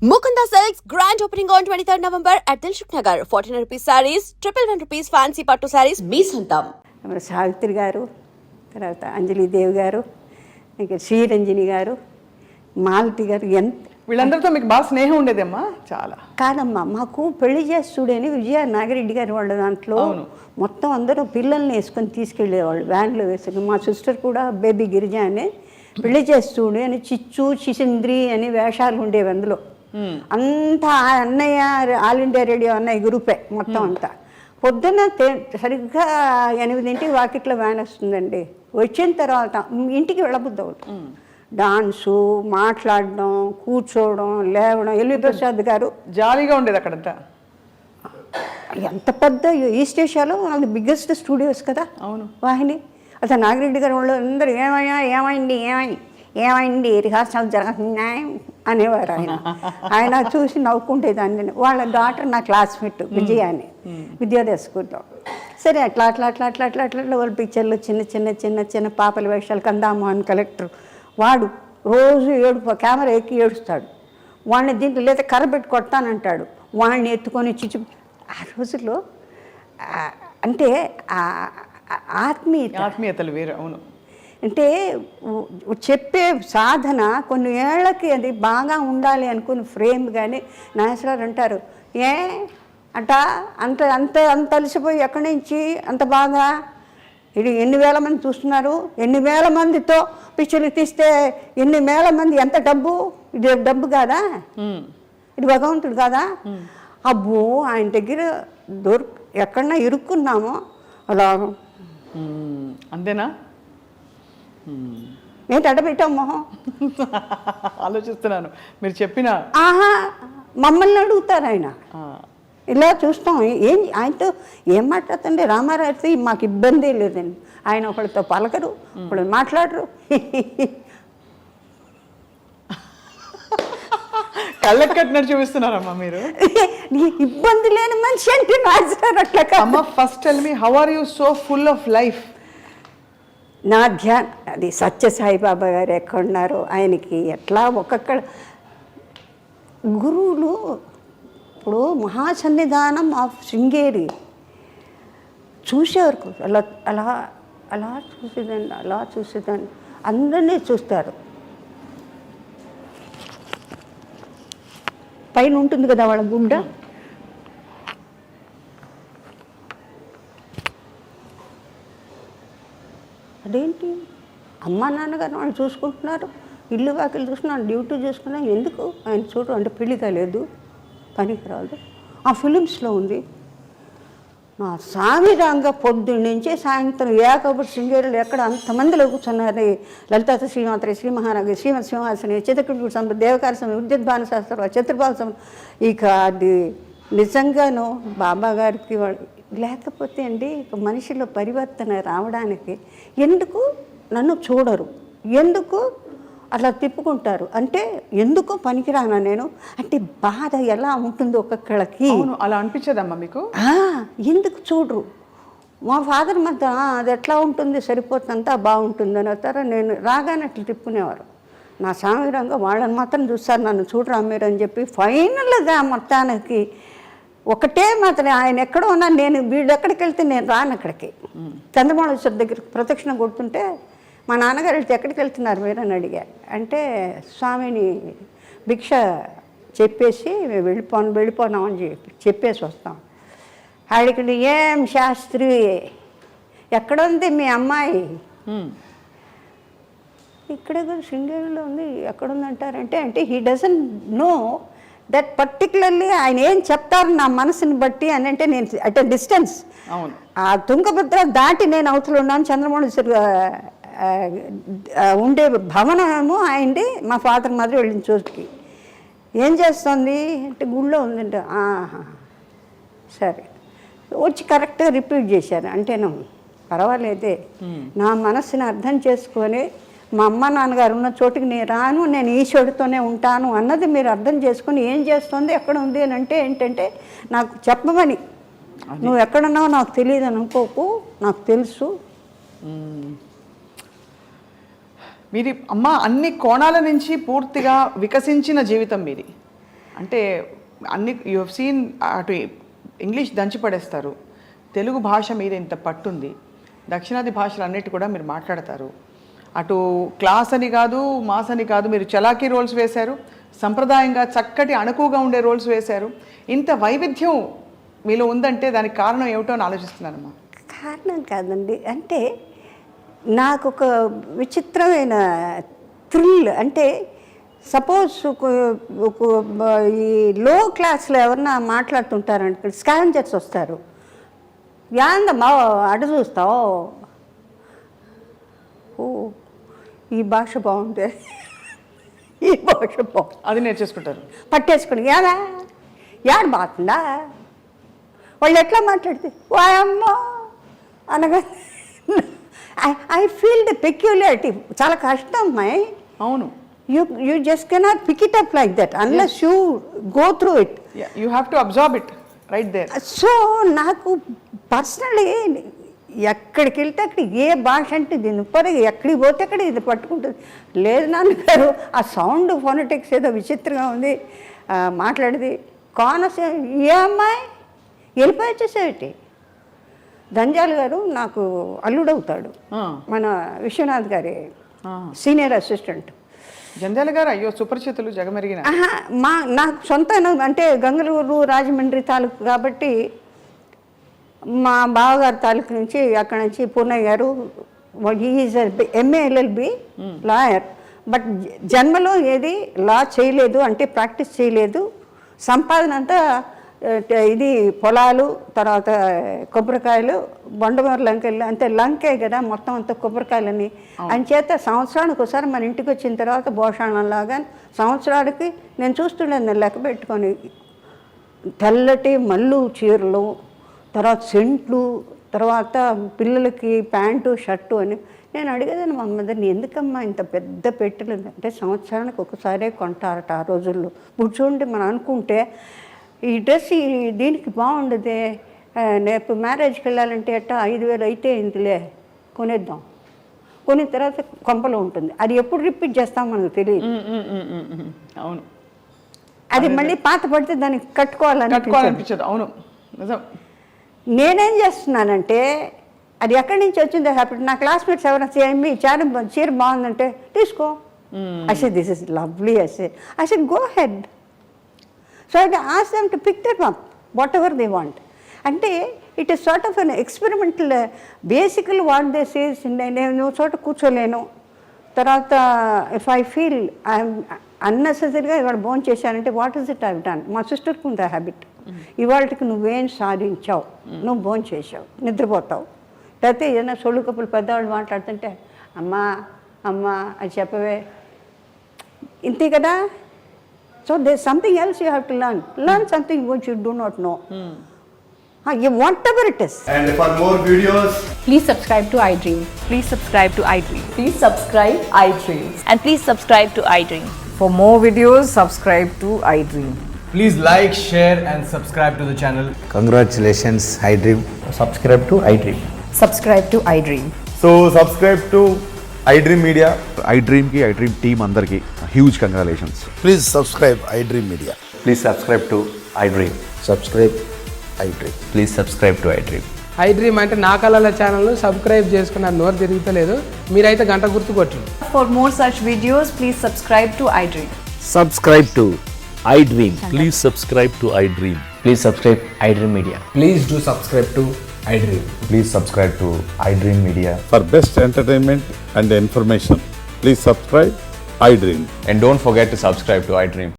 Mukunda Silks grand opening on 23rd November at Dilshuk Nagar. 1400 rupees sarees, 111 rupees fancy pattu sarees, మీ సొంతం. సావిత్రి గారు, తర్వాత అంజలిదేవి గారు, ఇంకా శ్రీరంజని గారు, మాలతి గారు, ఎంత వీళ్ళందరితో మీకు బాగా స్నేహం ఉండేదమ్మా? చాలా కాదమ్మా, మాకు పెళ్లి చేస్తుడని విజయ నాగిరెడ్డి గారు వాళ్ళ దాంట్లో మొత్తం అందరూ పిల్లల్ని వేసుకొని తీసుకెళ్ళేవాళ్ళు, వ్యాన్లో వేసుకొని. మా సిస్టర్ కూడా బేబీ గిరిజ అని పెళ్లి చేస్తుడు అని చిచ్చు చిసింద్రి అని వేషాలు ఉండేవి అందులో. అంతా అన్నయ్య ఆల్ ఇండియా రేడియో అన్నయ్య గ్రూపే మొత్తం అంతా. పొద్దున్న సరిగ్గా 8 వాకిట్లో వ్యాన్ వస్తుందండి. వచ్చిన తర్వాత ఇంటికి వెళ్ళబుద్ది అవుతుంది. డాన్సు, మాట్లాడడం, కూర్చోవడం, లేవడం. ఎల్వి ప్రసాద్ గారు జాలీగా ఉండేది అక్కడంతా. ఎంత పెద్ద ఈస్ట్ ఏషియాలో అది బిగ్గెస్ట్ స్టూడియోస్ కదా. అవును, వాహిని. అసలు నాగిరెడ్డి గారు వాళ్ళు అందరూ ఏమైంది రిహార్సల్ జరుగుతున్నాయి అనేవారు. ఆయన చూసి నవ్వుకుంటేదాన్ని. వాళ్ళ డాటర్ నా క్లాస్మేట్ విజయ అని, విద్యోదయ స్కూల్లో. సరే అట్లా వాళ్ళ పిక్చర్లు చిన్న పాపల వేషాలు. కందామోహన్ కలెక్టర్ వాడు రోజు కెమెరా ఎక్కి ఏడుస్తాడు. వాడిని దీంట్లో లేదా కర్ర పెట్టి కొడతానంటాడు. వాడిని ఎత్తుకొని ఆ రోజుల్లో అంటే ఆత్మీయతలు వేరు. అవును, అంటే చెప్పే సాధన కొన్ని ఏళ్ళకి అది బాగా ఉండాలి అనుకుని ఫ్రేమ్. కానీ నాగేశ్వరరావు అంటారు, అంత అలసిపోయి ఎక్కడి నుంచి అంత బాగా ఇది ఎన్ని వేల మంది చూస్తున్నారు, ఎన్ని వేల మందితో పిక్చర్లు తీస్తే ఎన్ని వేల మంది, ఎంత డబ్బు, ఇది డబ్బు కాదా, ఇది భగవంతుడు కాదా. అబ్బో ఆయన దగ్గర ఎక్కడన్నా ఇరుక్కున్నామో అలా. అంతేనా? ఏంటి అడబెట్టాం మొహం? ఆలోచిస్తున్నాను మీరు చెప్పిన. మమ్మల్ని అడుగుతారు ఆయన. ఇలా చూస్తాం. ఆయనతో ఏం మాట్లాడుతుండే రామారావుతో మాకు ఇబ్బంది లేదండి. ఆయన ఒకళ్ళతో పలకరు, ఒకళ్ళు మాట్లాడరు. కళ్ళకి కట్టినట్టు చూపిస్తున్నారమ్మా మీరు. ఇబ్బంది లేని మనిషి అంటే అట్లా. అమ్మ, first tell me, how are you so full of life? నా అది సత్యసాయిబాబా గారు ఎక్కడున్నారో ఆయనకి ఎట్లా ఒక్కొక్క గురువులు. ఇప్పుడు మహాసన్నిధానం ఆఫ్ శృంగేరి చూసేవారు. అలా అలా అలా చూసేదాన్ని అందరినీ చూస్తారు. పైన ఉంటుంది కదా వాళ్ళ గుండె. అదేంటి అమ్మా నాన్నగారు వాళ్ళు చూసుకుంటున్నారు, ఇల్లు వాకిలు చూసుకున్నాను, డ్యూటీ చూసుకున్నాను, ఎందుకు ఆయన చూడు అంటే పెళ్లి కాలేదు, పనికి రాదు. ఆ ఫిలిమ్స్లో ఉంది. నా సామిరంగా పొద్దున్న నుంచి సాయంత్రం ఏకబడి శృంగేరులు ఎక్కడ అంతమందిలో కూర్చున్నారు. లలితా శ్రీమాత్రి, శ్రీ మహారాజు, శ్రీమతి సింహాసని, చిత్రకూట సంపద, దేవకార సమయం, విద్యుద్భాన శాస్త్రం, చతుర్భావ సమయం. ఇక అది నిజంగాను బాబా గారికి లేకపోతే అండి ఇక మనిషిలో పరివర్తన రావడానికి ఎందుకు నన్ను చూడరు, ఎందుకు అట్లా తిప్పుకుంటారు అంటే ఎందుకు పనికిరానా నేను అంటే బాధ ఎలా ఉంటుందో ఒక్కొక్కళ్ళకి. అలా అనిపించదమ్మా మీకు? ఎందుకు చూడరు? మా ఫాదర్ మధ్య అది ఎట్లా ఉంటుంది, సరిపోతుందంతా బాగుంటుంది అని అవుతారా. నేను రాగానే అట్లా తిప్పుకునేవారు. నా సామిరంగా వాళ్ళని మాత్రం చూస్తారు, నన్ను చూడరా మీరు అని చెప్పి. ఫైనల్గా మొత్తానికి ఒకటే మాత్రం ఆయన ఎక్కడో ఉన్నా నేను వీళ్ళు ఎక్కడికి వెళ్తే నేను రాను అక్కడికి. చంద్రమౌళేశ్వర దగ్గరికి ప్రదక్షిణ కొడుతుంటే మా నాన్నగారు వెళ్తే ఎక్కడికి వెళ్తున్నారు మీరు అని అడిగారు. అంటే స్వామిని భిక్ష చెప్పేసి వెళ్ళిపోనామని చెప్పేసి వస్తాం. ఆడికి ఏం శాస్త్రి ఎక్కడ ఉంది మీ అమ్మాయి? ఇక్కడ శృంగేరిలో ఉంది. ఎక్కడుందంటారంటే అంటే he doesn't know that particularly ఆయన ఏం చెప్తారు నా మనసుని బట్టి అని. అంటే నేను అట్ ఎ డిస్టెన్స్ ఆ తుంగభద్ర దాటి నేను అవతల ఉన్నాను. చంద్రమౌళేశ్వర ఉండే భవనము ఆయనది. మా ఫాదర్ మాదిరి వెళ్ళిన చోటుకి ఏం చేస్తుంది అంటే గుళ్ళో ఉందంటే సరే వచ్చి కరెక్ట్గా రిపీట్ చేశాను. అంటేను పర్వాలేదే, నా మనసుని అర్థం చేసుకొని మా అమ్మ నాన్నగారు ఉన్న చోటుకి నేను రాను, నేను ఈశ్వరుడితోనే ఉంటాను అన్నది మీరు అర్థం చేసుకొని ఏం చేస్తుంది, ఎక్కడ ఉంది అని అంటే ఏంటంటే నాకు చెప్పమని. నువ్వు ఎక్కడున్నావో నాకు తెలియదు అని అనుకోకు, నాకు తెలుసు. మీది అమ్మ అన్ని కోణాల నుంచి పూర్తిగా వికసించిన జీవితం మీది. అంటే అన్ని యూ హెవ్ సీన్ అటు ఇంగ్లీష్ దంచి పడేస్తారు, తెలుగు భాష మీద ఇంత పట్టుంది, దక్షిణాది భాషలు అన్నిటి కూడా మీరు మాట్లాడతారు. అటు క్లాస్ అని కాదు, మాస్ అని కాదు, మీరు చలాకీ రోల్స్ వేశారు, సంప్రదాయంగా చక్కటి అణకువగా ఉండే రోల్స్ వేశారు. ఇంత వైవిధ్యం మీలో ఉందంటే దానికి కారణం ఏమిటో అని ఆలోచిస్తున్నానమ్మా. కారణం కాదండి, అంటే నాకు ఒక విచిత్రమైన థ్రిల్. అంటే సపోజ్ ఈ లో క్లాస్లో ఎవరన్నా మాట్లాడుతుంటారంటే స్కావెంజర్స్ వస్తారు, యాందమ్మా అడు చూస్తావు, ఓ ఈ భాష బాగుంది, ఈ భాష బాగుంది, అది నేర్చేసుకుంటారు, పట్టేసుకుని యాడా యాడ బాగుందా, వాళ్ళు ఎట్లా మాట్లాడితే వాయమ్మా అనగా ఐ ఫీల్ ద పెక్యులారిటీ. చాలా కష్టం అమ్మాయి. అవును, you just cannot pick it up like that unless you go through it. You have to absorb it right there. So నాకు పర్సనలీ ఎక్కడికి వెళ్తే అక్కడ ఏ భాష అంటే దీని పరి ఎక్కడికి పోతే అక్కడ ఇది పట్టుకుంటుంది. లేదు నాన్నగారు ఆ సౌండ్ ఫోనటిక్స్ ఏదో విచిత్రంగా ఉంది, మాట్లాడేది కోనసీమ ఏ అమ్మాయి వెళ్ళిపోయి వచ్చేసేటి. దంజాల్ గారు నాకు అల్లుడవుతాడు, మన విశ్వనాథ్ గారి సీనియర్ అసిస్టెంట్. జంధ్యాల గారు అయ్యో సుపరిచితులు, జగమెరిగిన. నాకు సొంత అంటే గంగలూరు రాజమండ్రి తాలూకు కాబట్టి మా బావగారి తాలూకు నుంచి అక్కడ నుంచి పూర్ణయ్య గారు, is MA LLB lawyer, but జన్మలో ఏది లా చేయలేదు, అంటే ప్రాక్టీస్ చేయలేదు. సంపాదన అంతా ఇది పొలాలు, తర్వాత కొబ్బరికాయలు, బొండమూరు లంకెళ్ళు, అంతే లంకే కదా మొత్తం అంతా కొబ్బరికాయలని. అంచేత సంవత్సరానికి ఒకసారి మన ఇంటికి వచ్చిన తర్వాత భోషాణంలాగా సంవత్సరానికి నేను చూస్తుండేది లెక్క పెట్టుకొని, తెల్లటి మల్లు చీరలు, తర్వాత సెంట్లు, తర్వాత పిల్లలకి ప్యాంటు షర్టు అని. నేను అడిగేదాన్ని మా మదర్ని, ఎందుకమ్మా ఇంత పెద్ద పెట్టెలు అంటే సంవత్సరానికి ఒకసారే కొంటారట ఆ రోజుల్లో. ఇప్పుడు చూడండి మనం అనుకుంటే ఈ డ్రెస్ దీనికి బాగుండదే, రేపు మ్యారేజ్కి వెళ్ళాలంటే అట్ట 5,000 అయితే ఇందులే కొనేద్దాం, కొనిన తర్వాత కొంపలో ఉంటుంది, అది ఎప్పుడు రిపీట్ చేస్తాం మనకు తెలియదు. అవును, అది మళ్ళీ పాత పడితే దానికి కట్టుకోవాలనిపించదు. అవును నిజం. నేనేం చేస్తున్నానంటే అది ఎక్కడి నుంచి వచ్చిందో హ్యాపీ. నా క్లాస్మేట్స్ ఎవరైనా మీ చీర బాగుందంటే తీసుకో, I said this is lovely, I said go ahead. So I ask them to pick them up, whatever they want. అంటే it is sort of an experimental. బేసికల్ వాట్ దే సేస్, నేను చోట కూర్చోలేను, తర్వాత ఇఫ్ ఐ ఫీల్ ఐఎమ్ అన్నెసెసరీగా ఇవాళ భోజనం చేశానంటే what is it I done. మా సిస్టర్కి ఉంది ఆ హ్యాబిట్, ఇవాళకి నువ్వేం సాధించావు, నువ్వు భోజనం చేసావు, నిద్రపోతావు, లేకపోతే ఏదైనా సొళ్ళు కప్పులు పెద్దవాళ్ళు మాట్లాడుతుంటే అమ్మా అమ్మా అది చెప్పవే, ఇంతే కదా. So there's something else you have to learn something which you do not know. Whatever it is. And for more videos, Please subscribe to iDream. Please subscribe to iDream. Please subscribe iDream. And please subscribe to iDream. For more videos, subscribe to iDream. please like, share and subscribe to the channel. Congratulations, iDream. Subscribe to iDream. Subscribe to iDream. So subscribe to iDream Media. iDream ki iDream team andarki huge congratulations. Please subscribe iDream Media. Please subscribe to iDream. Subscribe iDream. Please subscribe to iDream. iDream అంటే నా కళల channel subscribe చేసుకున్న నోరు తిరుగుతలేదు, మీరైతే గంట గుర్తు కొట్టండి. For more such videos, please subscribe to iDream. Subscribe to iDream. Please subscribe to iDream. Please subscribe iDream Media. Please do subscribe to iDream. Please subscribe to iDream Media. For best entertainment and information, please subscribe iDream. And don't forget to subscribe to iDream.